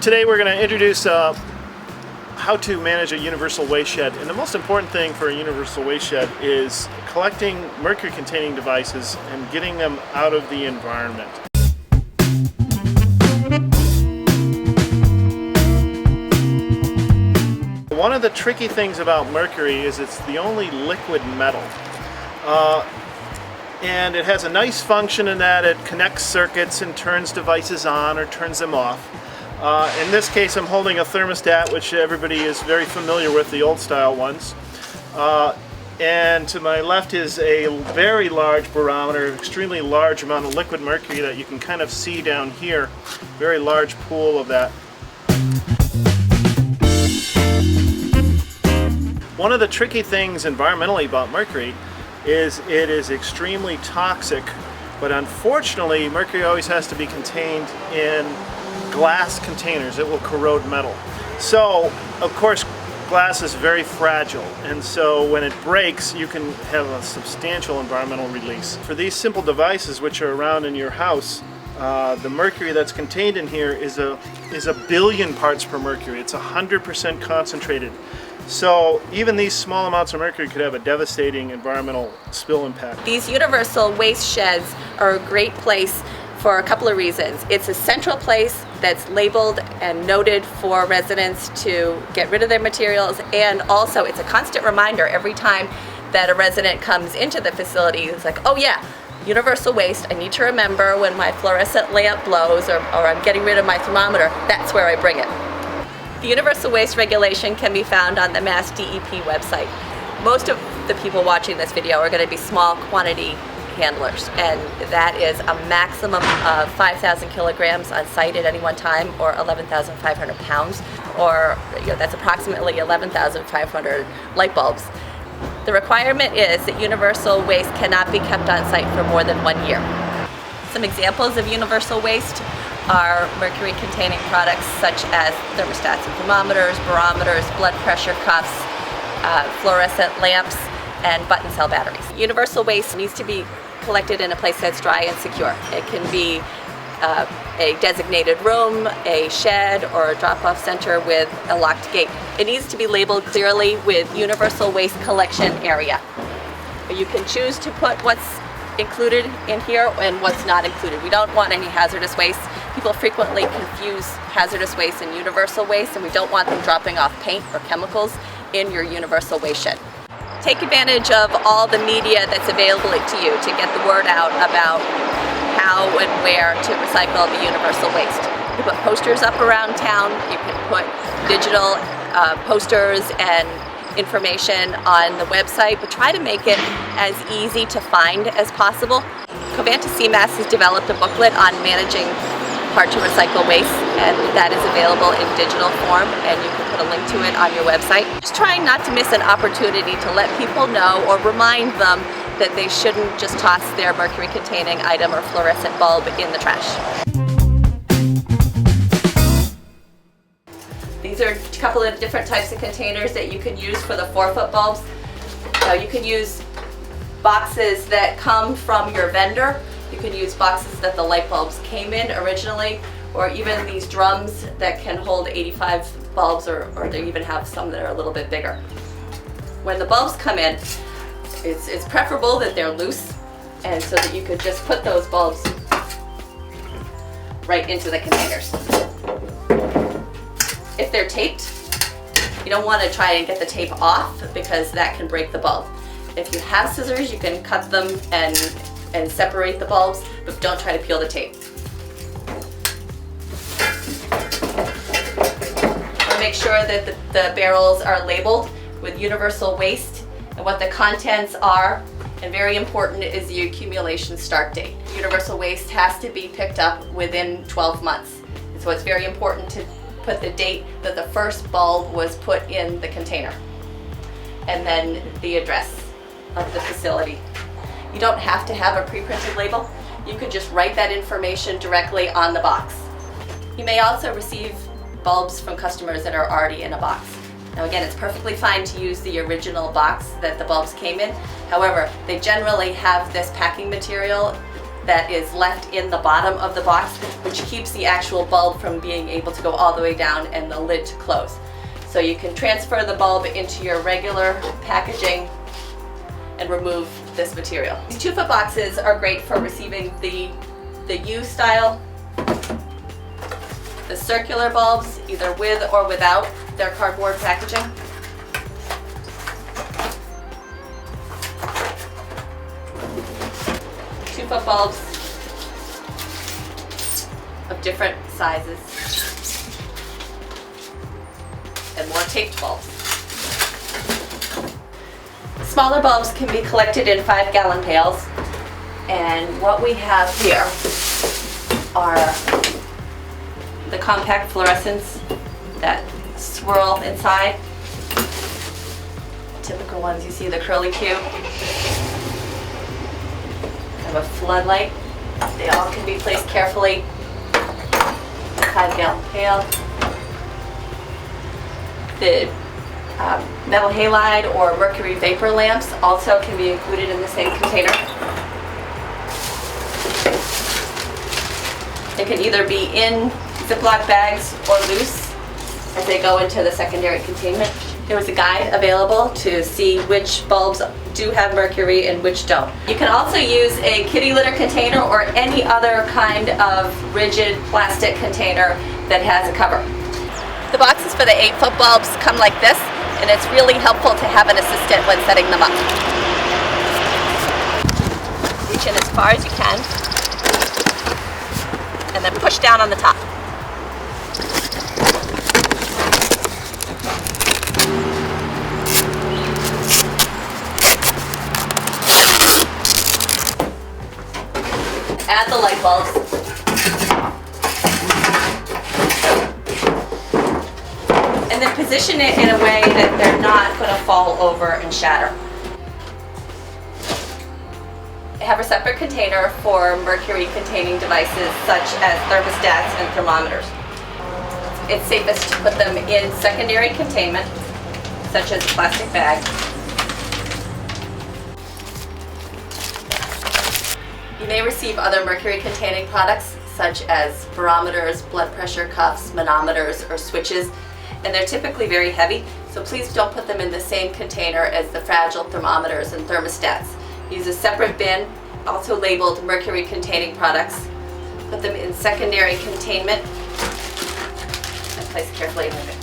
Today we're going to introduce how to manage a universal waste shed. And the most important thing for a universal waste shed is collecting mercury containing devices and getting them out of the environment. One of the tricky things about mercury is it's the only liquid metal. And it has a nice function in that it connects circuits and turns devices on or turns them off. In this case, I'm holding a thermostat, which everybody is very familiar with, the old style ones. And to my left is a very large barometer, extremely large amount of liquid mercury that you can kind of see down here. Very large pool of that. One of the tricky things environmentally about mercury is it is extremely toxic, but unfortunately mercury always has to be contained in glass containers. It will corrode metal. So, of course, glass is very fragile, and so when it breaks, you can have a substantial environmental release. For these simple devices which are around in your house, the mercury that's contained in here is a billion parts per mercury. It's 100% concentrated. So even these small amounts of mercury could have a devastating environmental spill impact. These universal waste sheds are a great place for a couple of reasons. It's a central place that's labeled and noted for residents to get rid of their materials, and also it's a constant reminder every time that a resident comes into the facility. It's like, oh yeah, universal waste, I need to remember when my fluorescent lamp blows or I'm getting rid of my thermometer, that's where I bring it. The universal waste regulation can be found on the Mass DEP website. Most of the people watching this video are going to be small quantity handlers, and that is a maximum of 5,000 kilograms on site at any one time, or 11,500 pounds, or that's approximately 11,500 light bulbs. The requirement is that universal waste cannot be kept on site for more than 1 year. Some examples of universal waste are mercury containing products such as thermostats and thermometers, barometers, blood pressure cuffs, fluorescent lamps, and button cell batteries. Universal waste needs to be collected in a place that's dry and secure. It can be a designated room, a shed, or a drop-off center with a locked gate. It needs to be labeled clearly with universal waste collection area. You can choose to put what's included in here and what's not included. We don't want any hazardous waste. People frequently confuse hazardous waste and universal waste, and we don't want them dropping off paint or chemicals in your universal waste shed. Take advantage of all the media that's available to you to get the word out about how and where to recycle the universal waste. You can put posters up around town, you can put digital posters and information on the website, but try to make it as easy to find as possible. Covanta SEMASS has developed a booklet on managing hard-to-recycle waste, and that is available in digital form, and you can put a link to it on your website. Just trying not to miss an opportunity to let people know or remind them that they shouldn't just toss their mercury-containing item or fluorescent bulb in the trash. These are a couple of different types of containers that you can use for the 4-foot bulbs. So you can use boxes that come from your vendor. You can use boxes that the light bulbs came in originally, or even these drums that can hold 85 bulbs, or they even have some that are a little bit bigger. When the bulbs come in, it's preferable that they're loose, and so that you could just put those bulbs right into the containers. If they're taped, you don't want to try and get the tape off because that can break the bulb. If you have scissors, you can cut them and separate the bulbs, but don't try to peel the tape. Make sure that the barrels are labeled with universal waste and what the contents are, and very important is the accumulation start date. Universal waste has to be picked up within 12 months. So it's very important to put the date that the first bulb was put in the container, and then the address of the facility. You don't have to have a pre-printed label. You could just write that information directly on the box. You may also receive bulbs from customers that are already in a box. Now again, it's perfectly fine to use the original box that the bulbs came in. However, they generally have this packing material that is left in the bottom of the box, which keeps the actual bulb from being able to go all the way down and the lid to close. So you can transfer the bulb into your regular packaging and remove this material. These 2-foot boxes are great for receiving the U style, the circular bulbs, either with or without their cardboard packaging. Two-foot bulbs of different sizes, and more taped bulbs. Smaller bulbs can be collected in 5-gallon pails, and what we have here are the compact fluorescents that swirl inside. Typical ones, you see the curly Q. Have a floodlight. They all can be placed carefully in a 5-gallon pail. The metal halide or mercury vapor lamps also can be included in the same container. They can either be in Ziploc bags or loose as they go into the secondary containment. There was a guide available to see which bulbs do have mercury and which don't. You can also use a kitty litter container or any other kind of rigid plastic container that has a cover. The boxes for the 8-foot bulbs come like this, and it's really helpful to have an assistant when setting them up. Reach in as far as you can, and then push down on the top. Add the light bulbs. And then position it in a way that they're not going to fall over and shatter. Have a separate container for mercury-containing devices such as thermostats and thermometers. It's safest to put them in secondary containment, such as a plastic bag. You may receive other mercury-containing products such as barometers, blood pressure cuffs, manometers, or switches, and they're typically very heavy, so please don't put them in the same container as the fragile thermometers and thermostats. Use a separate bin, also labeled mercury-containing products. Put them in secondary containment and place carefully in the bin.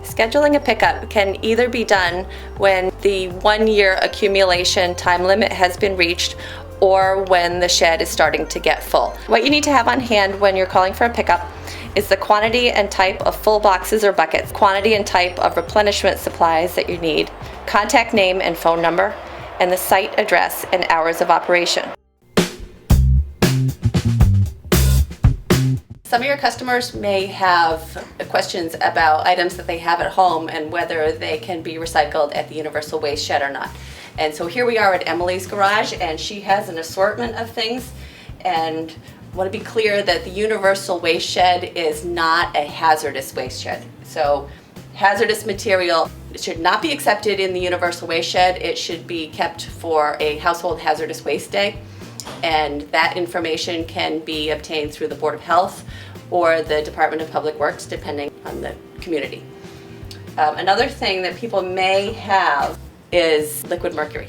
Scheduling a pickup can either be done when the 1-year accumulation time limit has been reached or when the shed is starting to get full. What you need to have on hand when you're calling for a pickup is the quantity and type of full boxes or buckets, quantity and type of replenishment supplies that you need, contact name and phone number, and the site address and hours of operation. Some of your customers may have questions about items that they have at home and whether they can be recycled at the universal waste shed or not. And so here we are at Emily's garage, and she has an assortment of things, and I want to be clear that the universal waste shed is not a hazardous waste shed. So hazardous material should not be accepted in the universal waste shed. It should be kept for a household hazardous waste day. And that information can be obtained through the Board of Health or the Department of Public Works, depending on the community. Another thing that people may have is liquid mercury.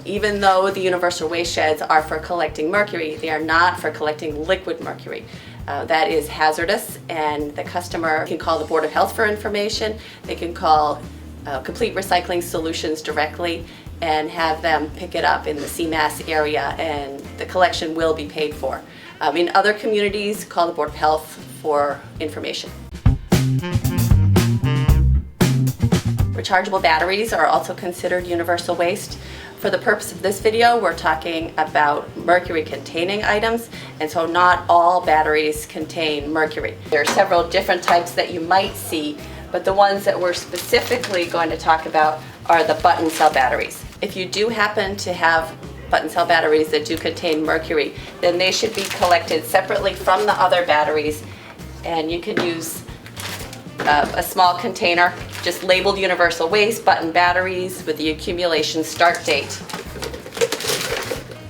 Even though the universal waste sheds are for collecting mercury, they are not for collecting liquid mercury. That is hazardous, and the customer can call the Board of Health for information. They can call Complete Recycling Solutions directly and have them pick it up in the SEMASS area, and the collection will be paid for. In other communities, call the Board of Health for information. Rechargeable batteries are also considered universal waste. For the purpose of this video, we're talking about mercury-containing items, and so not all batteries contain mercury. There are several different types that you might see, but the ones that we're specifically going to talk about are the button cell batteries. If you do happen to have button cell batteries that do contain mercury, then they should be collected separately from the other batteries, and you can use a small container just labeled universal waste button batteries with the accumulation start date.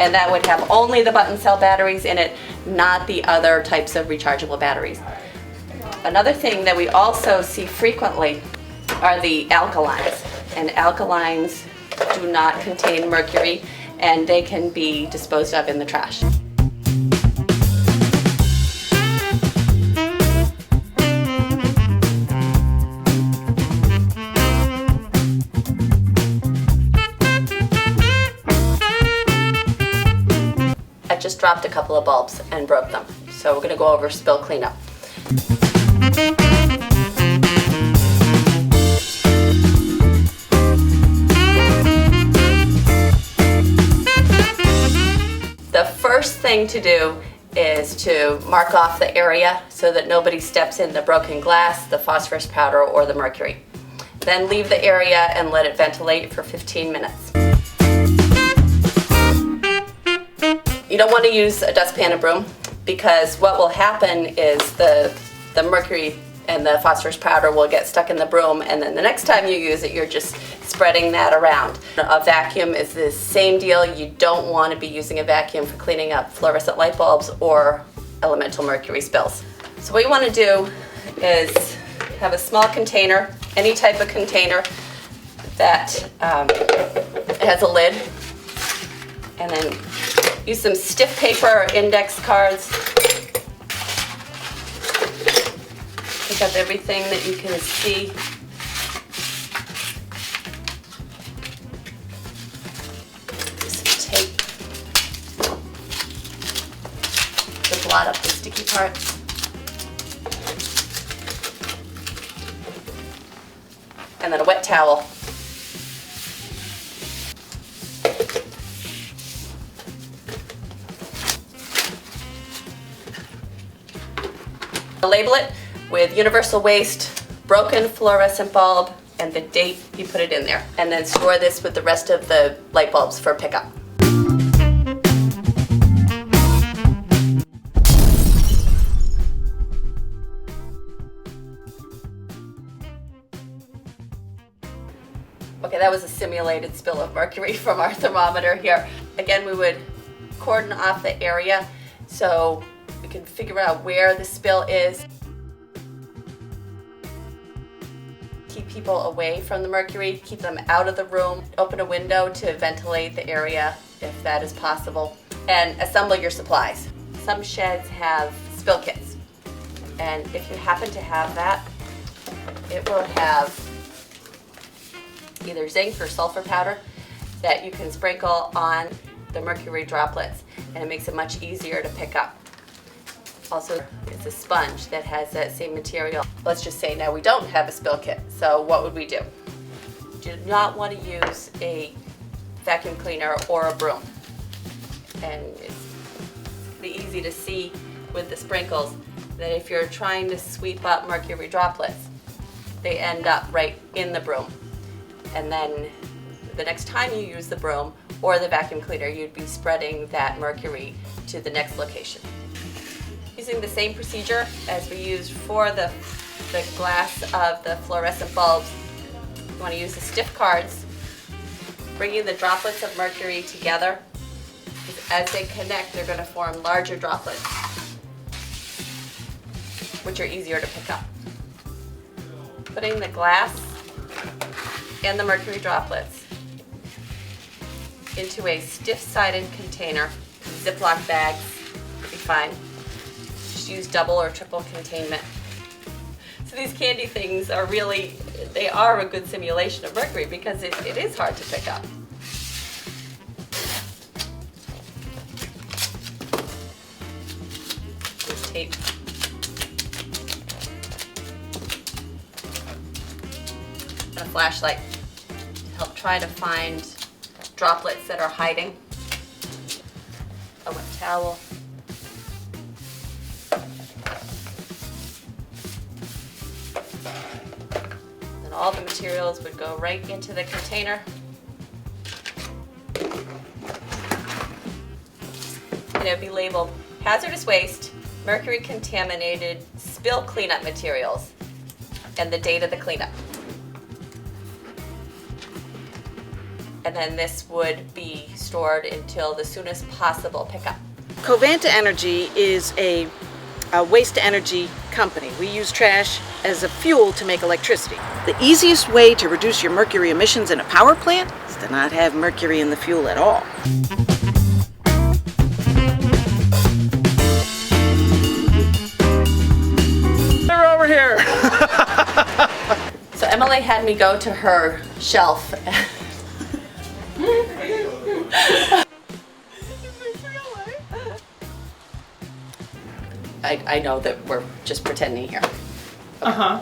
And that would have only the button cell batteries in it, not the other types of rechargeable batteries. Another thing that we also see frequently are the alkalines. And alkalines do not contain mercury, and they can be disposed of in the trash. I just dropped a couple of bulbs and broke them, so we're going to go over spill cleanup. The first thing to do is to mark off the area so that nobody steps in the broken glass, the phosphorus powder, or the mercury. Then leave the area and let it ventilate for 15 minutes. You don't want to use a dustpan and broom, because what will happen is the mercury and the phosphorus powder will get stuck in the broom, and then the next time you use it, you're just spreading that around. A vacuum is the same deal. You don't want to be using a vacuum for cleaning up fluorescent light bulbs or elemental mercury spills. So what you want to do is have a small container, any type of container that has a lid, and then use some stiff paper or index cards. Pick up everything that you can see. Some tape to blot up the sticky parts. And then a wet towel. Label it with universal waste, broken fluorescent bulb, and the date you put it in there. And then store this with the rest of the light bulbs for pickup. Okay, that was a simulated spill of mercury from our thermometer here. Again, we would cordon off the area so we can figure out where the spill is. Keep people away from the mercury, keep them out of the room, open a window to ventilate the area if that is possible, and assemble your supplies. Some sheds have spill kits, and if you happen to have that, it will have either zinc or sulfur powder that you can sprinkle on the mercury droplets, and it makes it much easier to pick up. Also, it's a sponge that has that same material. Let's just say now we don't have a spill kit, so what would we do? Do not want to use a vacuum cleaner or a broom. And it's pretty easy to see with the sprinkles that if you're trying to sweep up mercury droplets, they end up right in the broom. And then the next time you use the broom or the vacuum cleaner, you'd be spreading that mercury to the next location. Using the same procedure as we used for the glass of the fluorescent bulbs, you want to use the stiff cards, bringing the droplets of mercury together. As they connect, they're going to form larger droplets, which are easier to pick up. Putting the glass and the mercury droplets into a stiff-sided container, Ziploc bags would be fine. Just use double or triple containment. So these candy things are really, they are a good simulation of mercury because it is hard to pick up. Use tape. And a flashlight to help try to find droplets that are hiding. A wet towel. Then all the materials would go right into the container. And it would be labeled hazardous waste, mercury contaminated spill cleanup materials, and the date of the cleanup. and then this would be stored until the soonest possible pickup. Covanta Energy is a waste to energy company. We use trash as a fuel to make electricity. The easiest way to reduce your mercury emissions in a power plant is to not have mercury in the fuel at all. They're over here. So Emily had me go to her shelf. I know that we're just pretending here. Uh-huh.